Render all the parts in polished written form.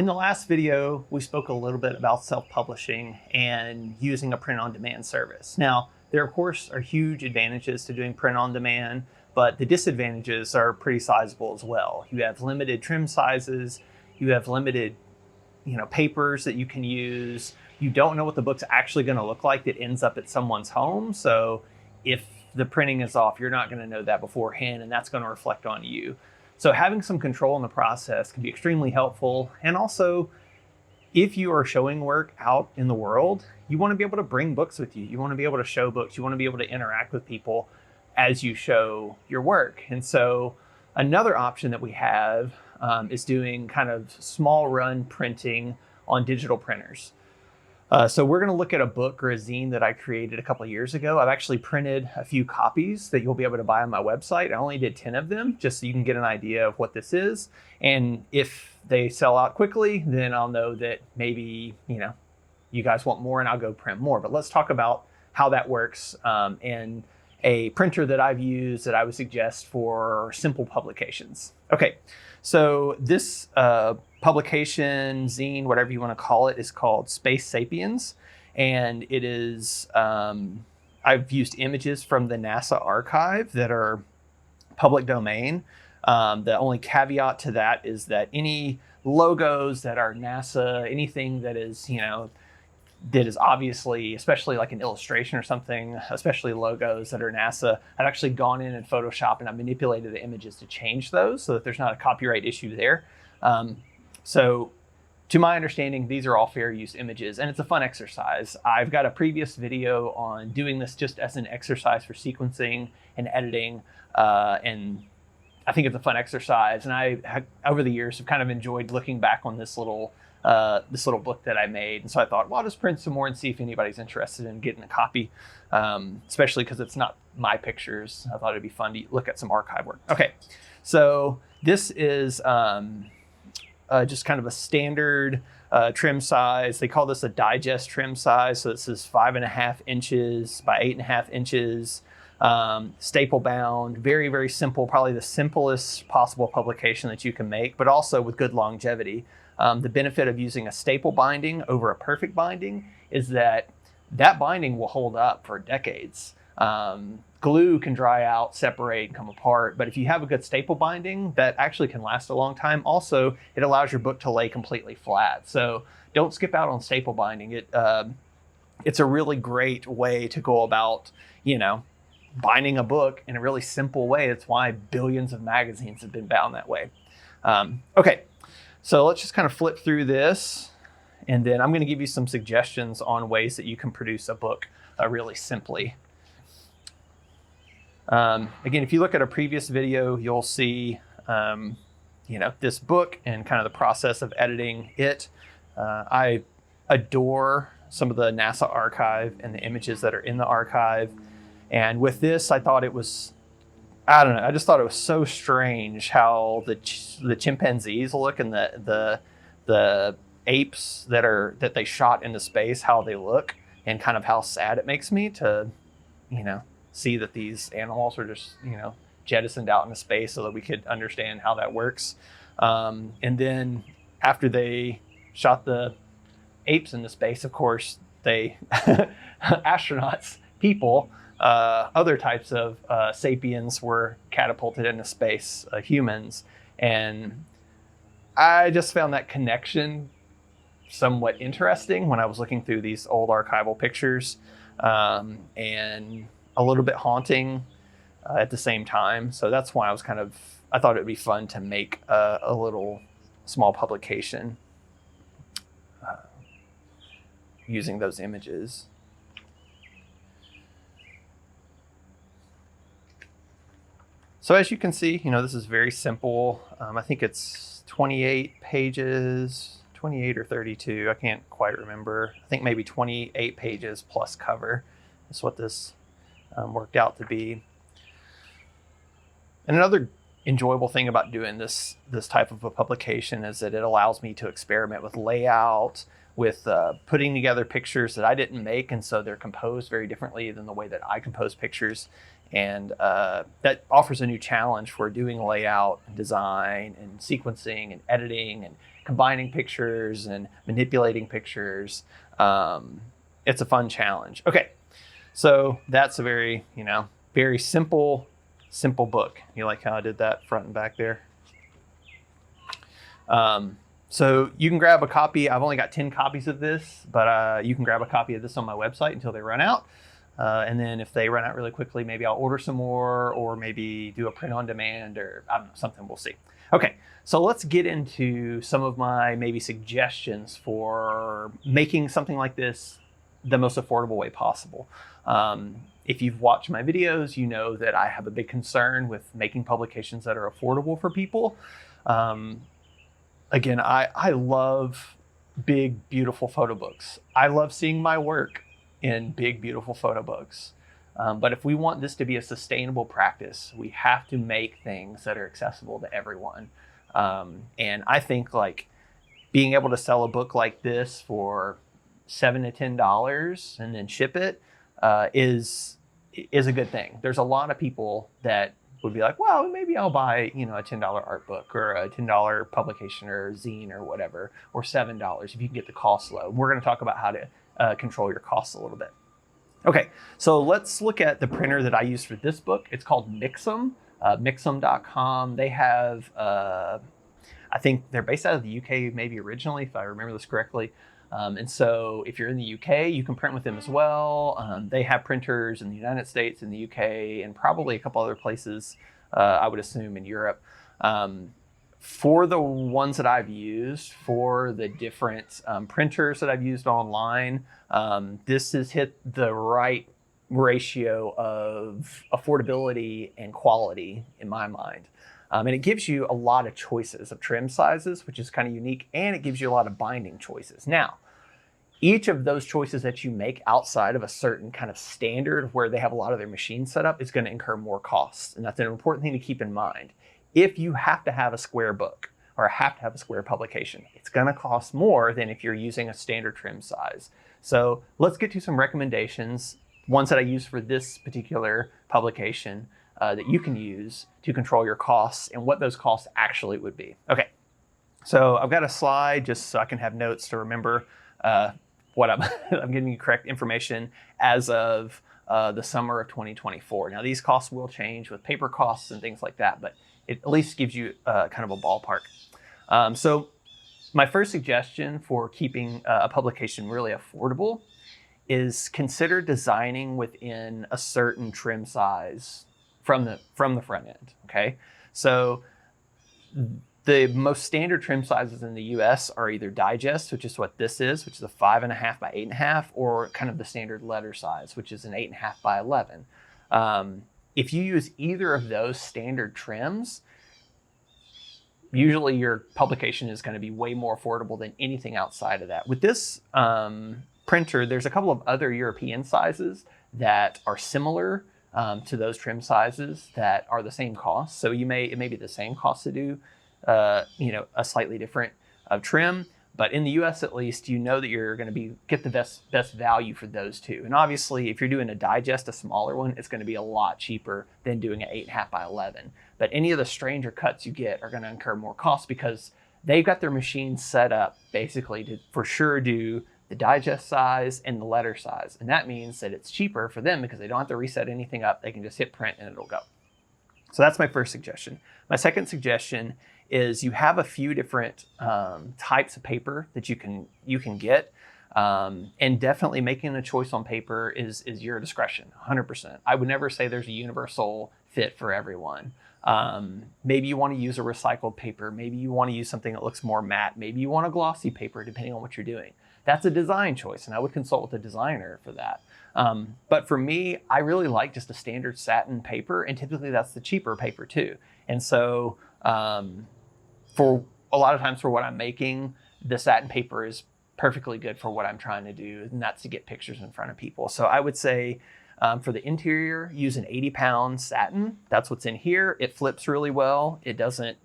In the last video, we spoke a little bit about self-publishing and using a print-on-demand service. Now, there of course are huge advantages to doing print-on-demand, but the disadvantages are pretty sizable as well. You have limited trim sizes, you have limited papers that you can use. You don't know what the book's actually going to look like that ends up at someone's home. So if the printing is off, you're not going to know that beforehand, and that's going to reflect on you. So having some control in the process can be extremely helpful. And also, if you are showing work out in the world, you want to be able to bring books with you. You want to be able to show books. You want to be able to interact with people as you show your work. And so another option that we have is doing kind of small run printing on digital printers. So we're going to look at a book or a zine that I created a couple of years ago. I've actually printed a few copies that you'll be able to buy on my website. I only did 10 of them just so you can get an idea of what this is. And if they sell out quickly, then I'll know that maybe, you guys want more and I'll go print more. But let's talk about how that works and a printer that I've used that I would suggest for simple publications. Okay, so this publication, zine, whatever you want to call it, is called Sapiens. And it is, I've used images from the NASA archive that are public domain. The only caveat to that is that any logos that are NASA, anything that is, that is obviously, especially like an illustration or something, especially logos that are NASA, I've actually gone in Photoshop and I manipulated the images to change those so that there's not a copyright issue there. So to my understanding, these are all fair use images and it's a fun exercise. I've got a previous video on doing this just as an exercise for sequencing and editing. And I think it's a fun exercise. And I, over the years, have kind of enjoyed looking back on this little book that I made. And so I thought, well, I'll just print some more and see if anybody's interested in getting a copy, especially because it's not my pictures. I thought it'd be fun to look at some archive work. Okay, so this is just kind of a standard trim size. They call this a digest trim size. So this is 5.5 inches by 8.5 inches, staple bound, very, very simple, probably the simplest possible publication that you can make, but also with good longevity. The benefit of using a staple binding over a perfect binding is that binding will hold up for decades. Glue can dry out, separate, come apart, but if you have a good staple binding, that actually can last a long time. Also, it allows your book to lay completely flat. So don't skip out on staple binding. It's a really great way to go about, binding a book in a really simple way. That's why billions of magazines have been bound that way. Okay. So let's just kind of flip through this, and then I'm going to give you some suggestions on ways that you can produce a book really simply. Again, if you look at a previous video, you'll see, this book and kind of the process of editing it. I adore some of the NASA archive and the images that are in the archive. And with this, I thought it was, I don't know. I just thought it was so strange how the chimpanzees look and the apes that they shot into space, how they look, and kind of how sad it makes me to, see that these animals are just, jettisoned out into space so that we could understand how that works. And then after they shot the apes into space, of course, they astronauts, people. Other types of sapiens were catapulted into space, humans. And I just found that connection somewhat interesting when I was looking through these old archival pictures, and a little bit haunting at the same time. So that's why I thought it would be fun to make a little small publication using those images. So as you can see, this is very simple. I think it's 28 pages, 28 or 32. I can't quite remember. I think maybe 28 pages plus cover is what this worked out to be. And another enjoyable thing about doing this type of a publication is that it allows me to experiment with layout, with putting together pictures that I didn't make, and so they're composed very differently than the way that I compose pictures. And that offers a new challenge for doing layout and design and sequencing and editing and combining pictures and manipulating pictures. It's a fun challenge. Okay, so that's a very, very simple book. You like how I did that front and back there? So you can grab a copy. I've only got 10 copies of this, but you can grab a copy of this on my website until they run out. And then if they run out really quickly, maybe I'll order some more, or maybe do a print on demand, or I don't know, something. We'll see. Okay, so let's get into some of my maybe suggestions for making something like this the most affordable way possible. If you've watched my videos, you know that I have a big concern with making publications that are affordable for people. Again, I love big, beautiful photo books. I love seeing my work in big, beautiful photo books. But if we want this to be a sustainable practice, we have to make things that are accessible to everyone. And I think like being able to sell a book like this for $7 to $10 and then ship it is a good thing. There's a lot of people that would be like, well, maybe I'll buy, a $10 art book or a $10 publication or zine or whatever, or $7 if you can get the cost low. We're going to talk about how to control your costs a little bit. Okay, so let's look at the printer that I use for this book. It's called Mixam, Mixam.com. They have, I think they're based out of the UK maybe originally, if I remember this correctly. And so if you're in the UK, you can print with them as well. They have printers in the United States, in the UK, and probably a couple other places, I would assume, in Europe. For the ones that I've used, for the different printers that I've used online, this has hit the right ratio of affordability and quality in my mind. And it gives you a lot of choices of trim sizes, which is kind of unique, and it gives you a lot of binding choices. Now, each of those choices that you make outside of a certain kind of standard where they have a lot of their machines set up is going to incur more costs. And that's an important thing to keep in mind. If you have to have a square book or have to have a square publication, it's going to cost more than if you're using a standard trim size. So let's get to some recommendations, ones that I use for this particular publication that you can use to control your costs and what those costs actually would be. Okay, so I've got a slide just so I can have notes to remember what I'm giving you correct information as of the summer of 2024. Now these costs will change with paper costs and things like that, but it at least gives you kind of a ballpark. So my first suggestion for keeping a publication really affordable is consider designing within a certain trim size from the front end. Okay, so the most standard trim sizes in the US are either digest, which is what this is, which is a 5.5 by 8.5, or kind of the standard letter size, which is an 8.5 by 11. If you use either of those standard trims, usually your publication is going to be way more affordable than anything outside of that. With this printer, there's a couple of other European sizes that are similar to those trim sizes that are the same cost. So it may be the same cost to do a slightly different trim, but in the US at least, you know that you're going to get the best value for those two. And obviously, if you're doing a digest, a smaller one, it's going to be a lot cheaper than doing an 8.5 by 11. But any of the stranger cuts you get are going to incur more costs because they've got their machines set up basically to for sure do the digest size and the letter size. And that means that it's cheaper for them because they don't have to reset anything up. They can just hit print and it'll go. So that's my first suggestion. My second suggestion is you have a few different types of paper that you can get. And definitely making a choice on paper is your discretion, 100%. I would never say there's a universal fit for everyone. Maybe you want to use a recycled paper. Maybe you want to use something that looks more matte. Maybe you want a glossy paper, depending on what you're doing. That's a design choice, and I would consult with a designer for that. But for me, I really like just a standard satin paper, and typically that's the cheaper paper too. And so for a lot of times for what I'm making, the satin paper is perfectly good for what I'm trying to do, and that's to get pictures in front of people. So I would say for the interior, use an 80-pound satin. That's what's in here. It flips really well. It doesn't,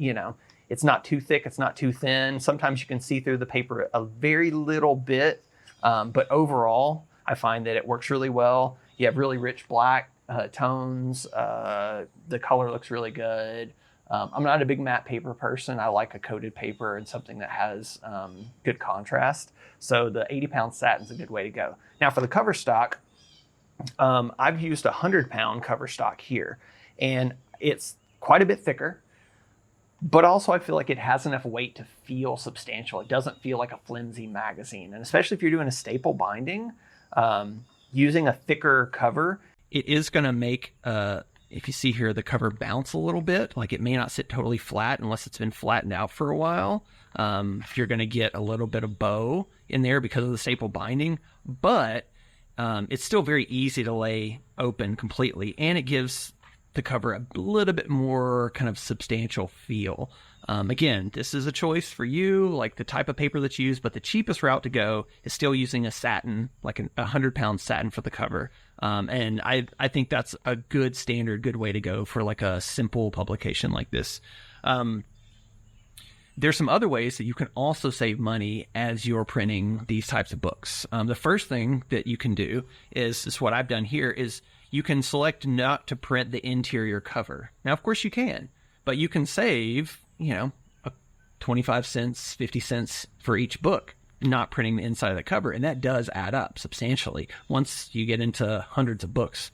it's not too thick, it's not too thin. Sometimes you can see through the paper a very little bit, but overall, I find that it works really well. You have really rich black, tones. The color looks really good. I'm not a big matte paper person. I like a coated paper and something that has good contrast. So the 80-pound satin is a good way to go. Now for the cover stock, I've used a 100-pound cover stock here, and it's quite a bit thicker, but also I feel like it has enough weight to feel substantial. It doesn't feel like a flimsy magazine. And especially if you're doing a staple binding, using a thicker cover, it is going to make, if you see here, the cover bounce a little bit. Like it may not sit totally flat unless it's been flattened out for a while. If you're going to get a little bit of bow in there because of the staple binding, but it's still very easy to lay open completely, and it gives the cover a little bit more kind of substantial feel. Again, this is a choice for you, like the type of paper that you use, but the cheapest route to go is still using a satin, like a 100-pound satin for the cover. And I think that's a good standard, good way to go for like a simple publication like this. There's some other ways that you can also save money as you're printing these types of books. The first thing that you can do is what I've done here is you can select not to print the interior cover. Now, of course you can, but you can save, 25 cents, 50 cents for each book, not printing the inside of the cover. And that does add up substantially once you get into hundreds of books.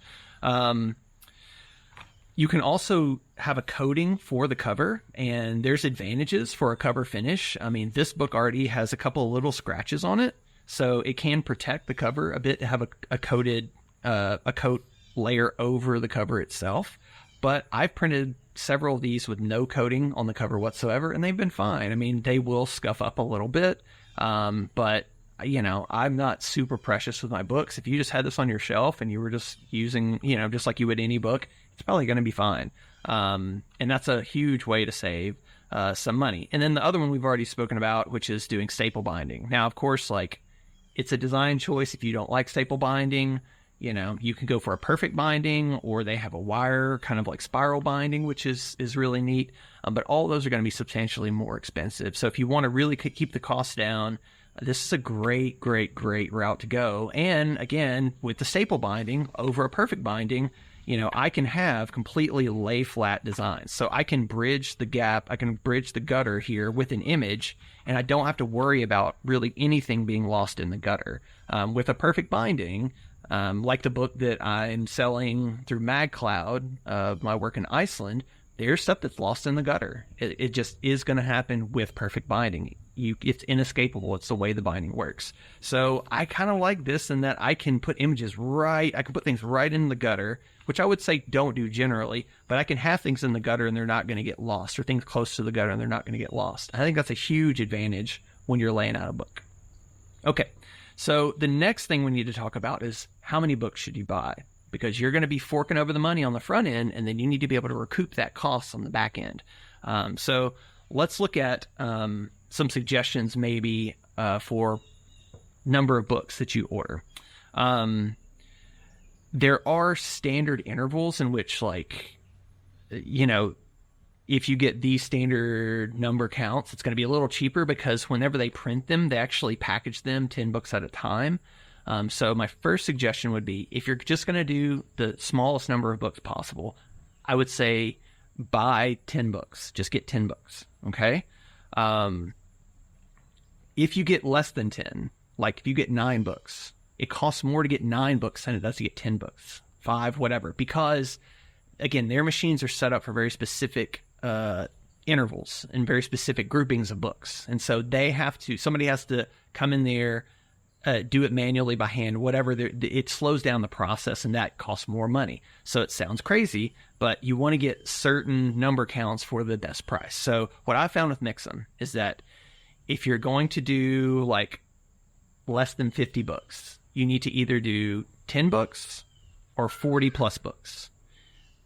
You can also have a coating for the cover, and there's advantages for a cover finish. I mean, this book already has a couple of little scratches on it, so it can protect the cover a bit to have a coat layer over the cover itself. But I've printed several of these with no coating on the cover whatsoever, and they've been fine. I mean, they will scuff up a little bit, but I'm not super precious with my books. If you just had this on your shelf and you were just using, just like you would any book, it's probably going to be fine. And that's a huge way to save some money. And then the other one we've already spoken about, which is doing staple binding. Now, of course, it's a design choice. If you don't like staple binding, you can go for a perfect binding, or they have a wire kind of like spiral binding, which is really neat. But all of those are going to be substantially more expensive. So if you want to really keep the costs down, this is a great, great, great route to go. And again, with the staple binding over a perfect binding, I can have completely lay flat designs. So I can bridge the gap, I can bridge the gutter here with an image, and I don't have to worry about really anything being lost in the gutter. With a perfect binding, like the book that I'm selling through MagCloud, my work in Iceland, there's stuff that's lost in the gutter. It just is going to happen with perfect binding. It's inescapable. It's the way the binding works. So I kind of like this in that I can put images I can put things right in the gutter, which I would say don't do generally, but I can have things in the gutter and they're not going to get lost, or things close to the gutter and they're not going to get lost. I think that's a huge advantage when you're laying out a book. Okay, so the next thing we need to talk about is how many books should you buy? Because you're going to be forking over the money on the front end, and then you need to be able to recoup that cost on the back end. So let's look at some suggestions maybe for number of books that you order. There are standard intervals in which, if you get these standard number counts, it's going to be a little cheaper because whenever they print them, they actually package them 10 books at a time. So my first suggestion would be, if you're just going to do the smallest number of books possible, I would say buy 10 books. Just get 10 books, okay? If you get less than 10, like if you get 9 books, it costs more to get 9 books than it does to get 10 books, 5, whatever. Because, again, their machines are set up for very specific intervals and very specific groupings of books. And so somebody has to come in there, do it manually by hand, whatever. It slows down the process, and that costs more money. So it sounds crazy, but you want to get certain number counts for the best price. So what I found with Mixam is that if you're going to do less than 50 books, you need to either do 10 books or 40 plus books.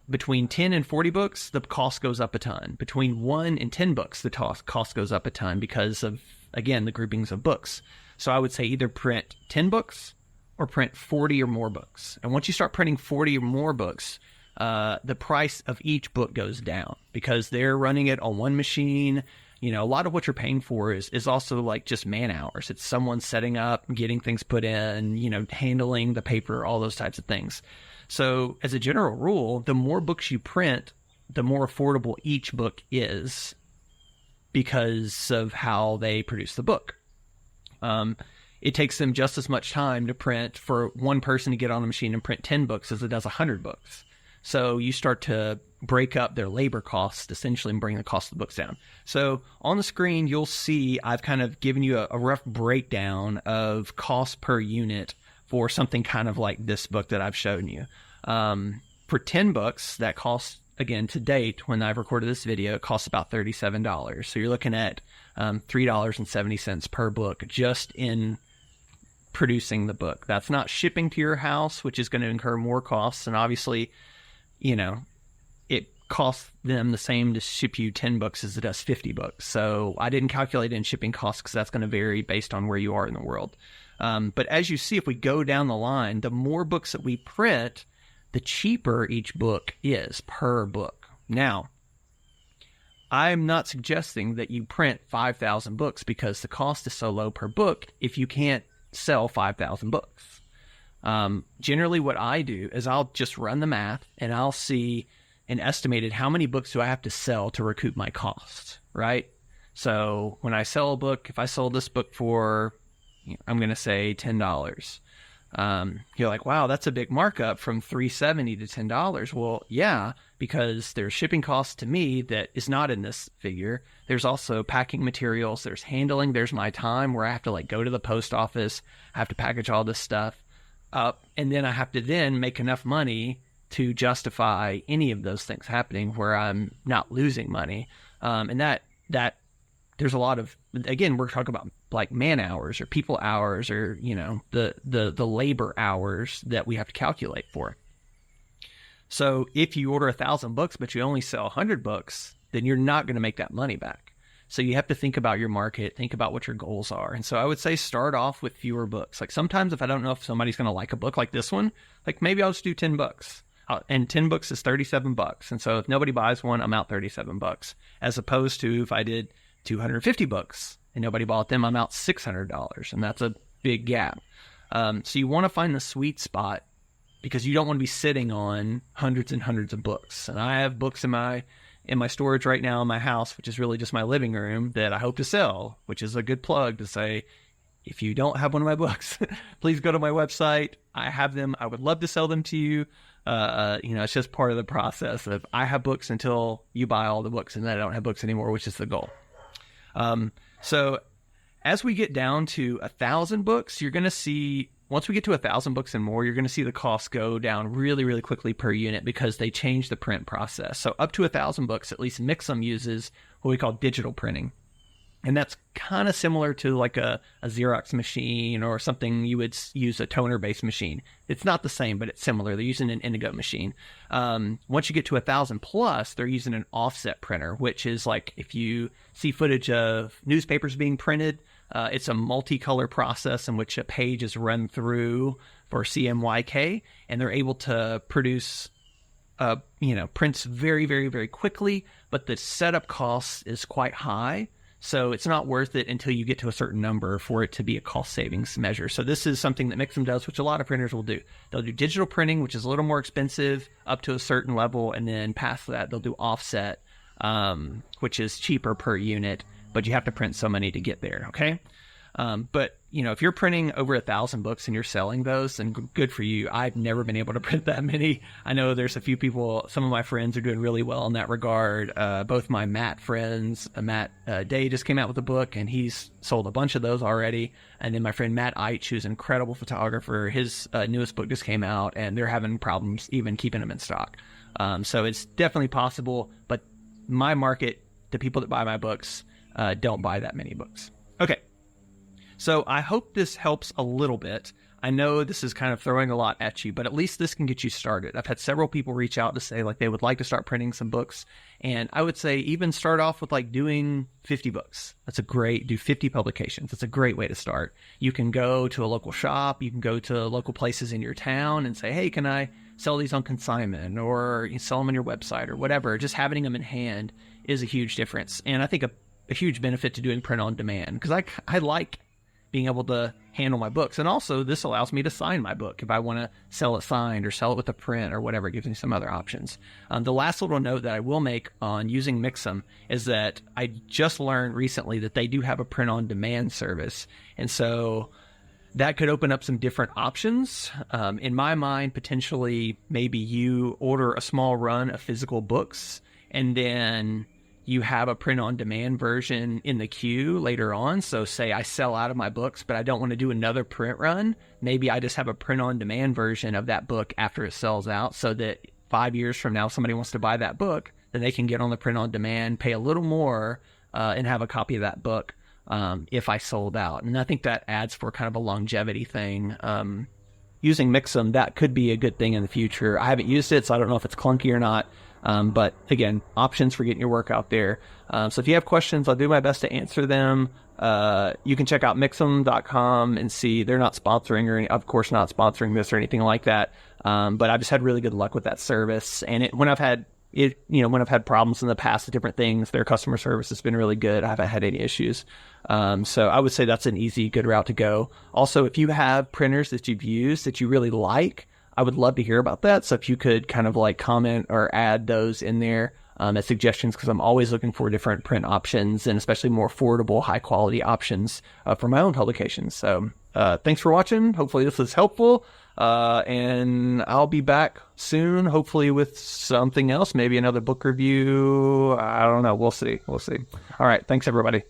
Between 10 and 40 books, the cost goes up a ton. Between 1 and 10 books, the cost goes up a ton because of, again, the groupings of books. So I would say either print 10 books or print 40 or more books. And once you start printing 40 or more books, the price of each book goes down because they're running it on one machine. A lot of what you're paying for is also just man hours. It's someone setting up, getting things put in, handling the paper, all those types of things. So as a general rule, the more books you print, the more affordable each book is because of how they produce the book. It takes them just as much time to print for one person to get on a machine and print 10 books as it does 100 books. So you start to break up their labor costs essentially and bring the cost of the books down. So on the screen, you'll see I've kind of given you a rough breakdown of cost per unit for something kind of like this book that I've shown you. For 10 books, that costs, again, to date, when I've recorded this video, it costs about $37. So you're looking at $3.70 per book just in producing the book. That's not shipping to your house, which is going to incur more costs. And obviously, it costs them the same to ship you 10 books as it does 50 books. So I didn't calculate in shipping costs because that's going to vary based on where you are in the world. But as you see, if we go down the line, the more books that we print, the cheaper each book is per book. Now, I'm not suggesting that you print 5,000 books because the cost is so low per book if you can't sell 5,000 books. Generally what I do is I'll just run the math and I'll see an estimated how many books do I have to sell to recoup my costs, right? So when I sell a book, if I sold this book for, I'm going to say $10, you're like, wow, that's a big markup from $3.70 to $10. Well, yeah, because there's shipping costs to me that is not in this figure. There's also packing materials, there's handling, there's my time where I have to go to the post office, I have to package all this stuff up, and then I have to then make enough money to justify any of those things happening where I'm not losing money. And that there's a lot of, again, we're talking about man hours or people hours or, the labor hours that we have to calculate for. So if you order 1,000 books, but you only sell 100 books, then you're not going to make that money back. So you have to think about your market, think about what your goals are. And so I would say start off with fewer books. Sometimes if I don't know if somebody's going to like a book like this one, maybe I'll just do 10 books. And 10 books is $37. And so if nobody buys one, I'm out $37. As opposed to if I did 250 books and nobody bought them, I'm out $600. And that's a big gap. So you want to find the sweet spot because you don't want to be sitting on hundreds and hundreds of books. And I have books in my storage right now in my house, which is really just my living room, that I hope to sell, which is a good plug to say, if you don't have one of my books, please go to my website. I have them. I would love to sell them to you. It's just part of the process of I have books until you buy all the books, and then I don't have books anymore, which is the goal. So as we get down to 1,000 books, you're going to see, once we get to 1,000 books and more, you're going to see the costs go down really, really quickly per unit because they change the print process. So up to 1,000 books, at least Mixam uses what we call digital printing. And that's kind of similar to a Xerox machine or something you would use a toner-based machine. It's not the same, but it's similar. They're using an Indigo machine. Once you get to 1,000 plus, they're using an offset printer, which is if you see footage of newspapers being printed, it's a multicolor process in which a page is run through for CMYK, and they're able to produce prints very, very, very quickly, but the setup cost is quite high. So it's not worth it until you get to a certain number for it to be a cost savings measure. So this is something that Mixam does, which a lot of printers will do. They'll do digital printing, which is a little more expensive up to a certain level. And then past that, they'll do offset, which is cheaper per unit, but you have to print so many to get there. Okay. But if you're printing over 1,000 books and you're selling those, then good for you. I've never been able to print that many. I know there's a few people, some of my friends are doing really well in that regard. Both my Matt friends, Matt Day just came out with a book and he's sold a bunch of those already. And then my friend Matt Eich, who's an incredible photographer, his newest book just came out and they're having problems even keeping them in stock. So it's definitely possible, but my market, the people that buy my books, don't buy that many books. Okay. So I hope this helps a little bit. I know this is kind of throwing a lot at you, but at least this can get you started. I've had several people reach out to say they would like to start printing some books. And I would say even start off with doing 50 books. Do 50 publications. That's a great way to start. You can go to a local shop. You can go to local places in your town and say, hey, can I sell these on consignment, or you sell them on your website or whatever. Just having them in hand is a huge difference. And I think a huge benefit to doing print on demand, because I like being able to handle my books. And also, this allows me to sign my book if I want to sell it signed or sell it with a print or whatever. It gives me some other options. The last little note that I will make on using Mixam is that I just learned recently that they do have a print-on-demand service. And so that could open up some different options. In my mind, potentially, maybe you order a small run of physical books, and then you have a print-on-demand version in the queue later on. So say I sell out of my books, but I don't want to do another print run. Maybe I just have a print-on-demand version of that book after it sells out, so that 5 years from now, somebody wants to buy that book, then they can get on the print-on-demand, pay a little more, and have a copy of that book if I sold out. And I think that adds for kind of a longevity thing. Using Mixam, that could be a good thing in the future. I haven't used it, so I don't know if it's clunky or not. But again, options for getting your work out there. So if you have questions, I'll do my best to answer them. You can check out Mixam.com and see. They're not sponsoring or of course not sponsoring this or anything like that. But I've just had really good luck with that service. And when I've had problems in the past with different things, their customer service has been really good. I haven't had any issues. So I would say that's an easy, good route to go. Also, if you have printers that you've used that you really like, I would love to hear about that. So if you could kind of like comment or add those in there as suggestions, because I'm always looking for different print options and especially more affordable, high quality options for my own publications. So thanks for watching. Hopefully this was helpful. And I'll be back soon, hopefully with something else, maybe another book review. I don't know. We'll see. All right. Thanks, everybody.